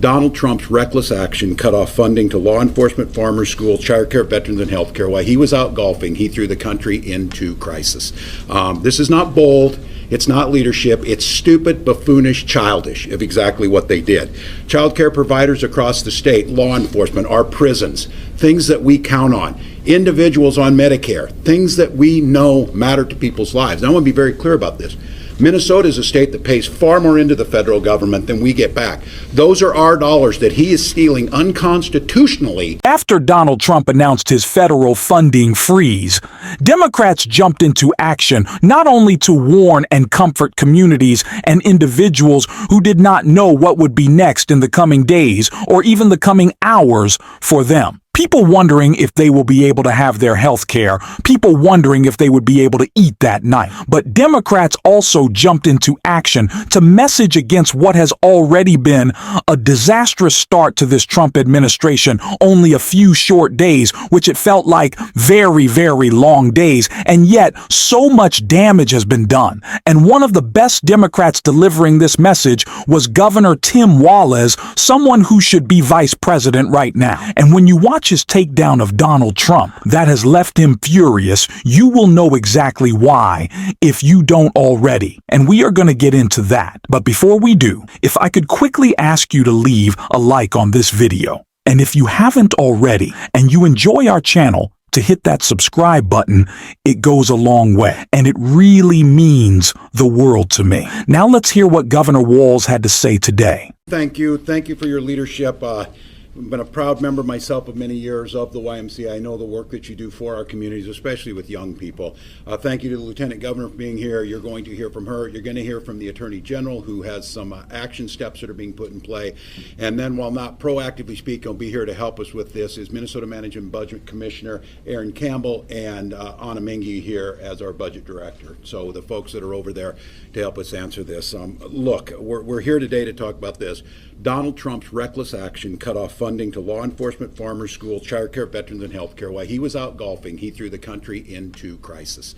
Donald Trump's reckless action cut off funding to law enforcement, farmers, schools, child care, veterans, and health care. While he was out golfing, he threw the country into crisis. This is not bold. It's not leadership. It's stupid, buffoonish, childish of exactly what they did. Child care providers across the state, law enforcement, our prisons, things that we count on. Individuals on Medicare, things that we know matter to people's lives. And I want to be very clear about this. Minnesota is a state that pays far more into the federal government than we get back. Those are our dollars that he is stealing unconstitutionally. After Donald Trump announced his federal funding freeze, Democrats jumped into action not only to warn and comfort communities and individuals who did not know what would be next in the coming days or even the coming hours for them. People wondering if they will be able to have their health care. People wondering if they would be able to eat that night. But Democrats also jumped into action to message against what has already been a disastrous start to this Trump administration. Only a few short days, which it felt like very, very long days. And yet so much damage has been done. And one of the best Democrats delivering this message was Governor Tim Walz, someone who should be vice president right now. And when you watch his takedown of Donald Trump, that has left him furious. You will know exactly why if you don't already. And we are going to get into that. But before we do, if I could quickly ask you to leave a like on this video. And if you haven't already and you enjoy our channel, to hit that subscribe button. It goes a long way, and it really means the world to me. Now let's hear what Governor Walz had to say today. Thank you. Thank you for your leadership. I've been a proud member myself of many years of the YMCA. I know the work that you do for our communities, especially with young people. Thank you to the Lieutenant Governor for being here. You're going to hear from her. You're going to hear from the Attorney General, who has some action steps that are being put in play. And then, while not proactively speaking, will be here to help us with this is Minnesota Management Budget Commissioner Aaron Campbell and Anna Mingy here as our Budget Director. So the folks that are over there to help us answer this. Look, we're here today to talk about this. Donald Trump's reckless action cut off funding to law enforcement, farmers, schools, child care, veterans, and health care. While he was out golfing, he threw the country into crisis.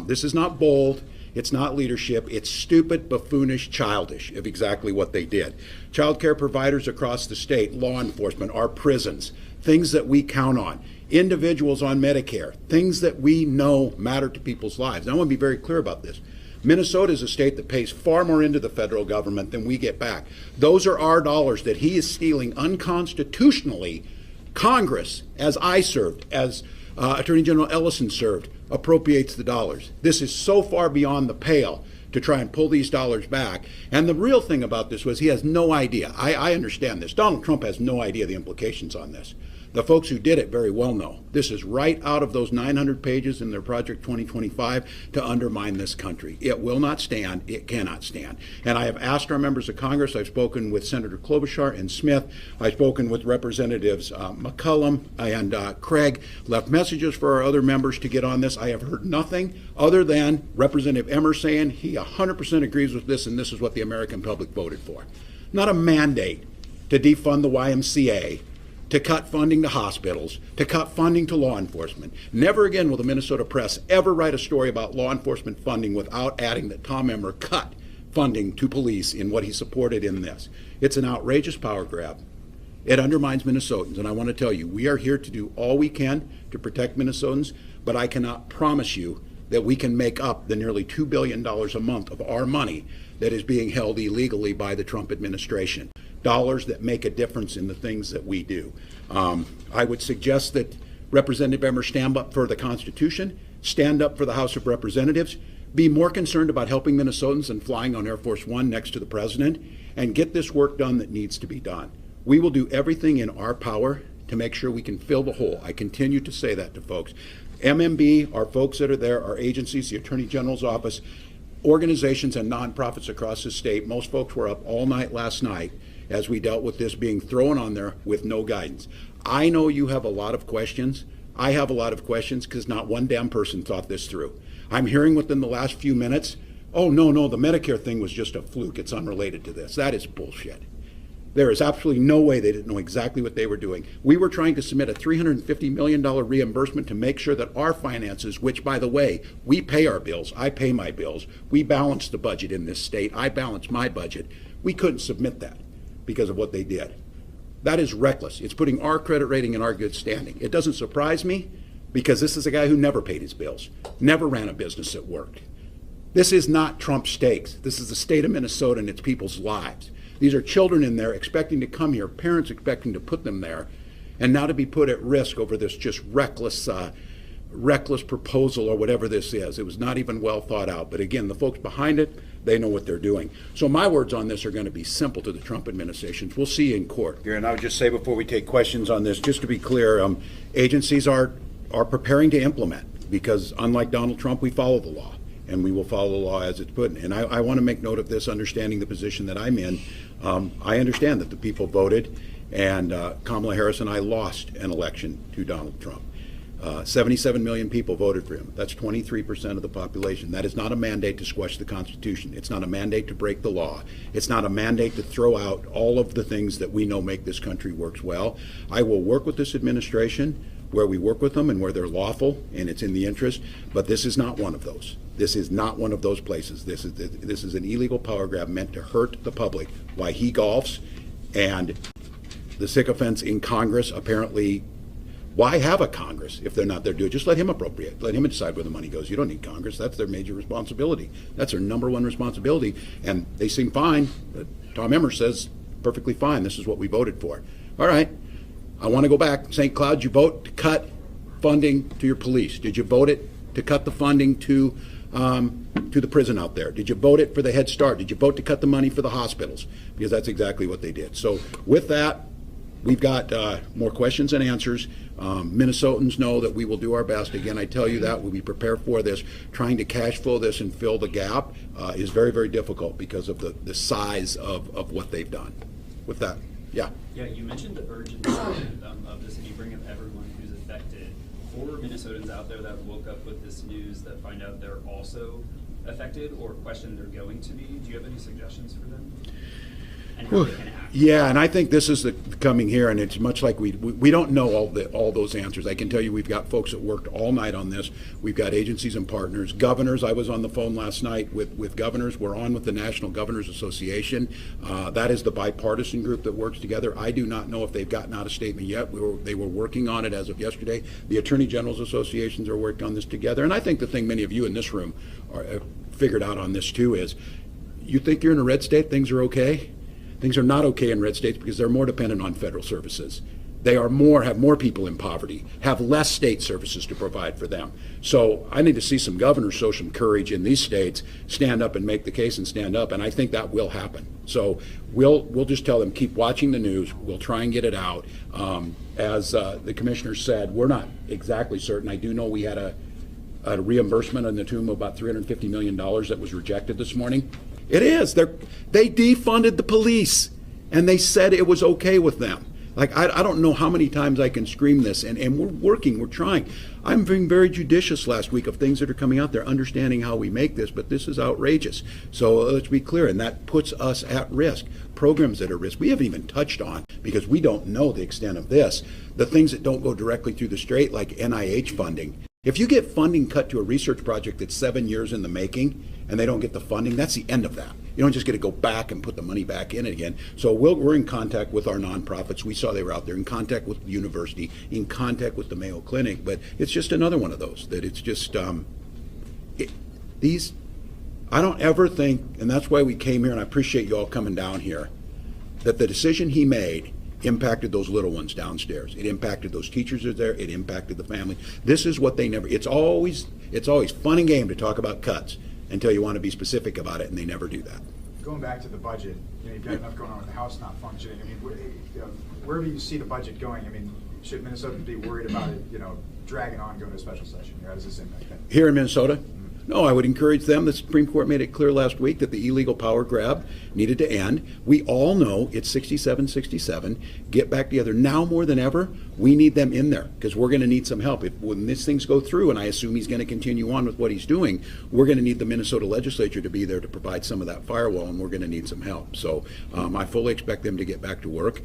This is not bold. It's not leadership. It's stupid, buffoonish, childish of exactly what they did. Child care providers across the state, law enforcement, our prisons, things that we count on. Individuals on Medicare, things that we know matter to people's lives. And I want to be very clear about this. Minnesota is a state that pays far more into the federal government than we get back. Those are our dollars that he is stealing unconstitutionally. Congress, as I served, as Attorney General Ellison served, appropriates the dollars. This is so far beyond the pale to try and pull these dollars back. And the real thing about this was he has no idea. I understand this. Donald Trump has no idea the implications on this. The folks who did it very well know. This is right out of those 900 pages in their Project 2025 to undermine this country. It will not stand. It cannot stand. And I have asked our members of Congress. I've spoken with Senator Klobuchar and Smith. I've spoken with Representatives McCollum and Craig. Left messages for our other members to get on this. I have heard nothing other than Representative Emmer saying he 100% agrees with this, and this is what the American public voted for. Not a mandate to defund the YMCA, to cut funding to hospitals, to cut funding to law enforcement. Never again will the Minnesota press ever write a story about law enforcement funding without adding that Tom Emmer cut funding to police in what he supported in this. It's an outrageous power grab. It undermines Minnesotans, and I want to tell you, we are here to do all we can to protect Minnesotans, but I cannot promise you that we can make up the nearly $2 billion a month of our money that is being held illegally by the Trump administration. Dollars that make a difference in the things that we do. I would suggest that Representative Emmer stand up for the Constitution, stand up for the House of Representatives, be more concerned about helping Minnesotans than flying on Air Force One next to the president, and get this work done that needs to be done. We will do everything in our power to make sure we can fill the hole. I continue to say that to folks. MMB, our folks that are there, our agencies, the Attorney General's office, organizations and nonprofits across the state. Most folks were up all night last night as we dealt with this being thrown on there with no guidance. I know you have a lot of questions. I have a lot of questions because not one damn person thought this through. I'm hearing within the last few minutes, oh, no, the Medicare thing was just a fluke. It's unrelated to this. That is bullshit. There is absolutely no way they didn't know exactly what they were doing. We were trying to submit a $350 million reimbursement to make sure that our finances, which, by the way, we pay our bills, I pay my bills, we balance the budget in this state, I balance my budget. We couldn't submit that because of what they did. That is reckless. It's putting our credit rating in our good standing. It doesn't surprise me because this is a guy who never paid his bills, never ran a business that worked. This is not Trump stakes. This is the state of Minnesota and its people's lives. These are children in there expecting to come here, parents expecting to put them there, and now to be put at risk over this just reckless proposal or whatever this is. It was not even well thought out. But again, the folks behind it, they know what they're doing. So my words on this are going to be simple to the Trump administration. We'll see you in court. And I would just say before we take questions on this, just to be clear, agencies are preparing to implement because unlike Donald Trump, we follow the law. And we will follow the law as it's put. And I want to make note of this, understanding the position that I'm in. I understand that the people voted, and Kamala Harris and I lost an election to Donald Trump. 77 million people voted for him. That's 23% of the population. That is not a mandate to squash the Constitution. It's not a mandate to break the law. It's not a mandate to throw out all of the things that we know make this country works well. I will work with this administration where we work with them and where they're lawful and it's in the interest, but this is not one of those. This is not one of those places. This is an illegal power grab meant to hurt the public. Why he golfs, and the sycophants in Congress apparently. Why have a Congress if they're not there to do it? Just let him appropriate. Let him decide where the money goes. You don't need Congress. That's their major responsibility. That's their number one responsibility. And they seem fine. But Tom Emmer says perfectly fine. This is what we voted for. All right. I want to go back. St. Cloud, did you vote to cut funding to your police? Did you vote it to cut the funding to the prison out there? Did you vote it for the Head Start? Did you vote to cut the money for the hospitals? Because that's exactly what they did. So with that, we've got more questions and answers. Minnesotans know that we will do our best. Again, I tell you that we'll be prepared for this. Trying to cash flow this and fill the gap is very, very difficult because of the size of what they've done. With that, yeah. Yeah, you mentioned the urgency of this, and you bring up everyone who's affected. For Minnesotans out there that woke up with this news that find out they're also affected or question they're going to be, do you have any suggestions for them? And how they can act? Yeah, and I think this is the coming here, and it's much like we don't know all those answers. I can tell you we've got folks that worked all night on this. We've got agencies and partners, governors. I was on the phone last night with governors. We're on with the National Governors Association. That is the bipartisan group that works together. I do not know if they've gotten out a statement yet. They were working on it as of yesterday. The Attorney General's Associations are working on this together. And I think the thing many of you in this room have figured out on this too is you think you're in a red state, things are okay? Things are not okay in red states because they're more dependent on federal services. They have more people in poverty, have less state services to provide for them. So I need to see some governors show some courage in these states, stand up and make the case and stand up, and I think that will happen. So we'll just tell them, keep watching the news. We'll try and get it out. As the commissioner said, we're not exactly certain. I do know we had a reimbursement in the tune of about $350 million that was rejected this morning. It is. They defunded the police, and they said it was okay with them. Like, I don't know how many times I can scream this, and we're working, we're trying. I'm being very judicious last week of things that are coming out there, understanding how we make this, but this is outrageous. So let's be clear, and that puts us at risk. Programs that are at risk, we haven't even touched on, because we don't know the extent of this. The things that don't go directly through the straight, like NIH funding. If you get funding cut to a research project that's 7 years in the making and they don't get the funding, that's the end of that. You don't just get to go back and put the money back in again. So we're in contact with our nonprofits. We saw they were out there, in contact with the university, in contact with the Mayo Clinic. But it's just another one of those that it's just I don't ever think, and that's why we came here, and I appreciate you all coming down here, that the decision he made impacted those little ones downstairs. It impacted those teachers that are there. It impacted the family. This is what they never. It's always fun and game to talk about cuts until you want to be specific about it, and they never do that. Going back to the budget, you've got enough going on with the House not functioning. I mean, where do you see the budget going? I mean, should Minnesotans be worried about it, dragging on, going to a special session? How does this impact that? Here in Minnesota? No, I would encourage them. The Supreme Court made it clear last week that the illegal power grab needed to end. We all know it's 67-67. Get back together. Now more than ever, we need them in there because we're going to need some help. When these things go through, and I assume he's going to continue on with what he's doing, we're going to need the Minnesota legislature to be there to provide some of that firewall, and we're going to need some help. So I fully expect them to get back to work.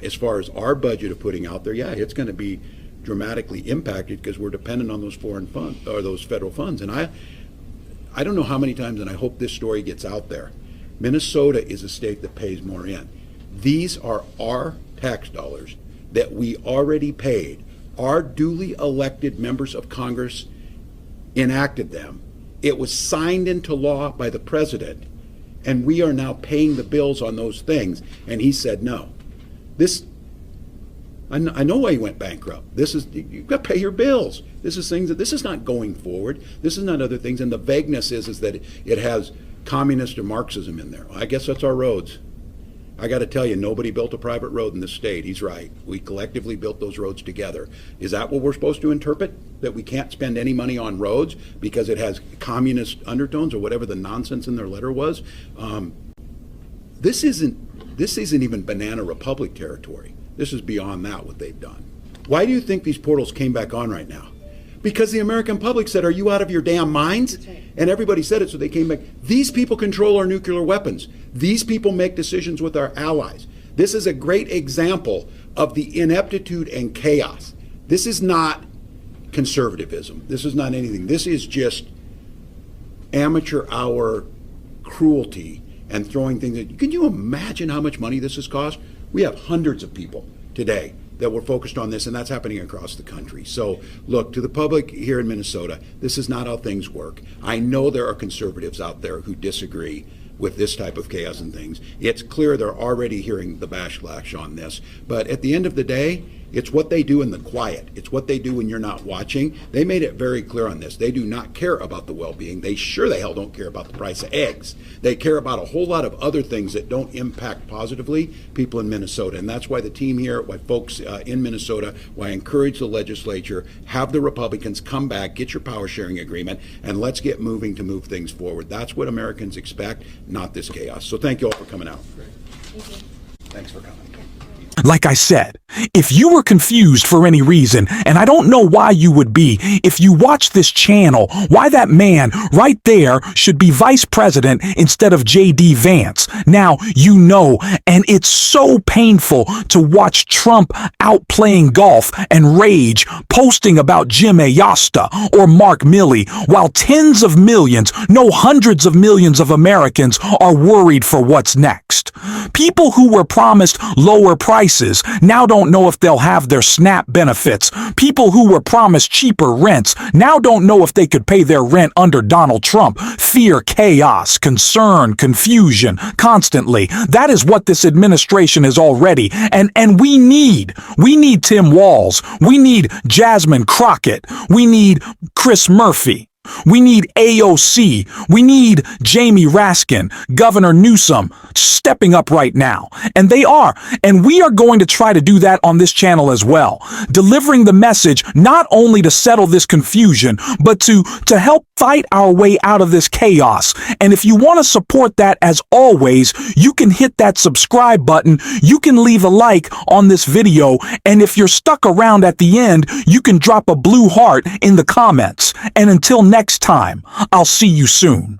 As far as our budget of putting out there, yeah, it's going to be dramatically impacted because we're dependent on those foreign funds or those federal funds. And I don't know how many times, and I hope this story gets out there, Minnesota is a state that pays more in. These are our tax dollars that we already paid. Our duly elected members of Congress enacted them. It was signed into law by the president, and we are now paying the bills on those things. And he said, no. I know why he went bankrupt. You've got to pay your bills. This is not going forward. This is not other things. And the vagueness is that it has communist or Marxism in there. I guess that's our roads. I got to tell you, nobody built a private road in this state. He's right. We collectively built those roads together. Is that what we're supposed to interpret? That we can't spend any money on roads because it has communist undertones or whatever the nonsense in their letter was? This isn't even Banana Republic territory. This is beyond that, what they've done. Why do you think these portals came back on right now? Because the American public said, are you out of your damn minds? And everybody said it, so they came back. These people control our nuclear weapons. These people make decisions with our allies. This is a great example of the ineptitude and chaos. This is not conservatism. This is not anything. This is just amateur hour cruelty and throwing things at you. Can you imagine how much money this has cost? We have hundreds of people today that were focused on this, and that's happening across the country. So look, to the public here in Minnesota, this is not how things work. I know there are conservatives out there who disagree with this type of chaos and things. It's clear they're already hearing the backlash on this. But at the end of the day, it's what they do in the quiet. It's what they do when you're not watching. They made it very clear on this. They do not care about the well-being. They sure the hell don't care about the price of eggs. They care about a whole lot of other things that don't impact positively people in Minnesota. And that's why the team here, why folks in Minnesota, why I encourage the legislature, have the Republicans come back, get your power sharing agreement, and let's get moving to move things forward. That's what Americans expect, not this chaos. So thank you all for coming out. Thank you. Thanks for coming. Like I said, if you were confused for any reason, and I don't know why you would be, if you watch this channel, why that man right there should be vice president instead of J.D. Vance. Now, you know, and it's so painful to watch Trump out playing golf and rage, posting about Jim Ayasta or Mark Milley, while tens of millions, no hundreds of millions of Americans are worried for what's next. People who were promised lower prices now don't know if they'll have their SNAP benefits. People who were promised cheaper rents now don't know if they could pay their rent under Donald Trump. Fear, chaos, concern, confusion, constantly. That is what this administration is already. And we need Tim Walz. We need Jasmine Crockett. We need Chris Murphy. We need AOC. We need Jamie Raskin, Governor Newsom, stepping up right now. And they are. And we are going to try to do that on this channel as well. Delivering the message not only to settle this confusion, but to help fight our way out of this chaos. And if you want to support that, as always, you can hit that subscribe button. You can leave a like on this video. And if you're stuck around at the end, you can drop a blue heart in the comments. And until next time, I'll see you soon.